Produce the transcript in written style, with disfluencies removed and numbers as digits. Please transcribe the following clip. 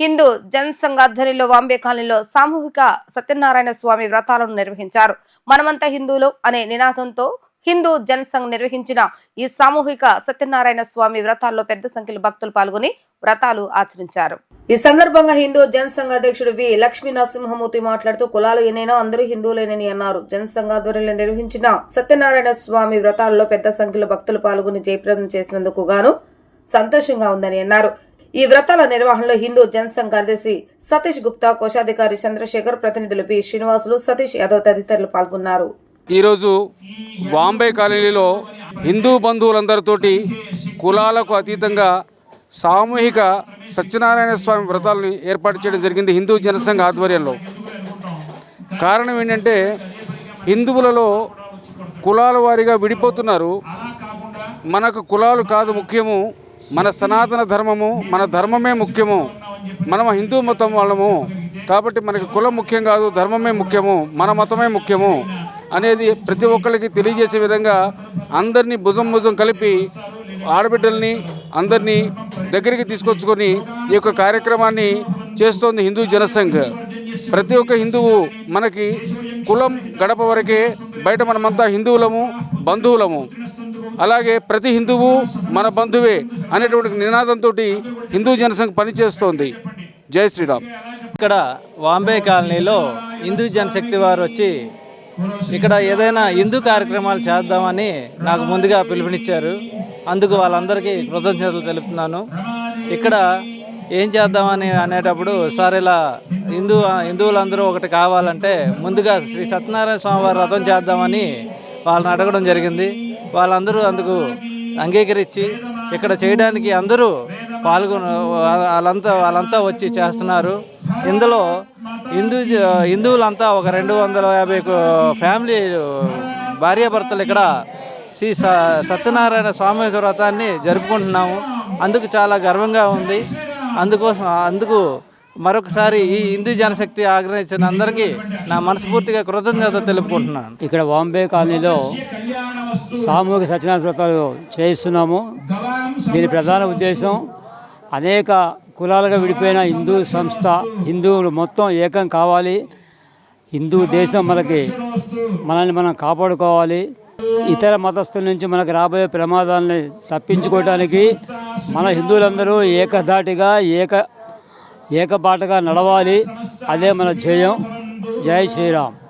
హిందూ జనసంఘ ఆధ్వర్యంలో వాంబే కాలనీలో సామూహిక సత్యనారాయణ స్వామి వ్రతాలను నిర్వహించారు. మనమంతా హిందువులు అనే నినాదంతో హిందూ జనసంఘ్ నిర్వహించిన ఈ సామూహిక సత్యనారాయణ స్వామి వ్రతాల్లో పెద్ద సంఖ్యలో భక్తులు పాల్గొని వ్రతాలు ఆచరించారు. ఈ సందర్భంగా హిందూ జనసంఘ అధ్యక్షుడు వి లక్ష్మీ నరసింహమూర్తి మాట్లాడుతూ కులాలు ఏనైనా అందరూ హిందువులేనని అన్నారు. జనసంఘ ఆధ్వర్యంలో నిర్వహించిన సత్యనారాయణ స్వామి వ్రతాల్లో పెద్ద సంఖ్యలో భక్తులు పాల్గొని జయప్రదం చేసినందుకు గాను సంతోషంగా ఉందని అన్నారు. ఈ వ్రతాల నిర్వహణలో హిందూ జనసంఘ కార్యదర్శి సతీష్ గుప్తా, కోశాధికారి చంద్రశేఖర్, ప్రతినిధులు పి శ్రీనివాసులు, సతీష్ యాదవ్ తదితరులు పాల్గొన్నారు. ఈరోజు వాంబే కాలనీలో హిందూ బంధువులందరితోటి కులాలకు అతీతంగా సామూహిక సత్యనారాయణ స్వామి వ్రతాలను ఏర్పాటు చేయడం జరిగింది హిందూ జనసంఘ ఆధ్వర్యంలో. కారణం ఏంటంటే హిందువులలో కులాల వారీగా విడిపోతున్నారు. మనకు కులాలు కాదు ముఖ్యము, మన సనాతన ధర్మము, మన ధర్మమే ముఖ్యము. మనం హిందూ మతం వాళ్ళము కాబట్టి మనకి కులం ముఖ్యం కాదు, ధర్మమే ముఖ్యము, మన మతమే ముఖ్యము అనేది ప్రతి ఒక్కరికి తెలియజేసే విధంగా అందరినీ భుజం కలిపి ఆడబిడ్డల్ని అందరినీ దగ్గరికి తీసుకొచ్చుకొని ఈ యొక్క కార్యక్రమాన్ని చేస్తోంది హిందూ జనసంఘ్. ప్రతి ఒక్క హిందువు మనకి కులం గడప వరకే, బయట మనమంతా హిందువులము, బంధువులము. అలాగే ప్రతి హిందువు మన బంధువే అనేటువంటి నినాదంతో హిందూ జనసంఘ్ పనిచేస్తోంది. జై శ్రీరామ్. ఇక్కడ వాంబే కాలనీలో హిందూ జనశక్తి వారు వచ్చి ఇక్కడ ఏదైనా హిందూ కార్యక్రమాలు చేద్దామని నాకు ముందుగా పిలుపునిచ్చారు. అందుకు వాళ్ళందరికీ కృతజ్ఞతలు తెలుపుతున్నాను. ఇక్కడ ఏం చేద్దామని అనేటప్పుడు సార్ ఇలా హిందువులందరూ ఒకటి కావాలంటే ముందుగా శ్రీ సత్యనారాయణ స్వామి వారి వ్రతం చేద్దామని వాళ్ళని అడగడం జరిగింది. వాళ్ళందరూ అందుకు అంగీకరించి ఇక్కడ చేయడానికి అందరూ వాళ్ళంతా వచ్చి చేస్తున్నారు. ఇందులో హిందువులంతా ఒక 250 ఫ్యామిలీ భార్యాభర్తలు ఇక్కడ శ్రీ సత్యనారాయణ స్వామి వ్రతాన్ని జరుపుకుంటున్నాము. అందుకు చాలా గర్వంగా ఉంది. అందుకు మరొకసారి ఈ హిందూ జనశక్తి ఆగ్రహించిన అందరికీ నా మనస్ఫూర్తిగా కృతజ్ఞత తెలుపుకుంటున్నాను. ఇక్కడ వాంబే కాలనీలో సామూహిక సత్యనారాయణ వ్రతాలు చేయిస్తున్నాము. దీని ప్రధాన ఉద్దేశం అనేక కులాలుగా విడిపోయిన హిందూ సంస్థ, హిందువులు మొత్తం ఏకం కావాలి. హిందూ దేశం మనల్ని మనం కాపాడుకోవాలి. ఇతర మతస్థుల నుంచి మనకు రాబోయే ప్రమాదాలని తప్పించుకోవడానికి మన హిందువులందరూ ఏకధాటిగా ఏకబాటగా నడవాలి. అదే మన ధ్యేయం. జై శ్రీరామ్.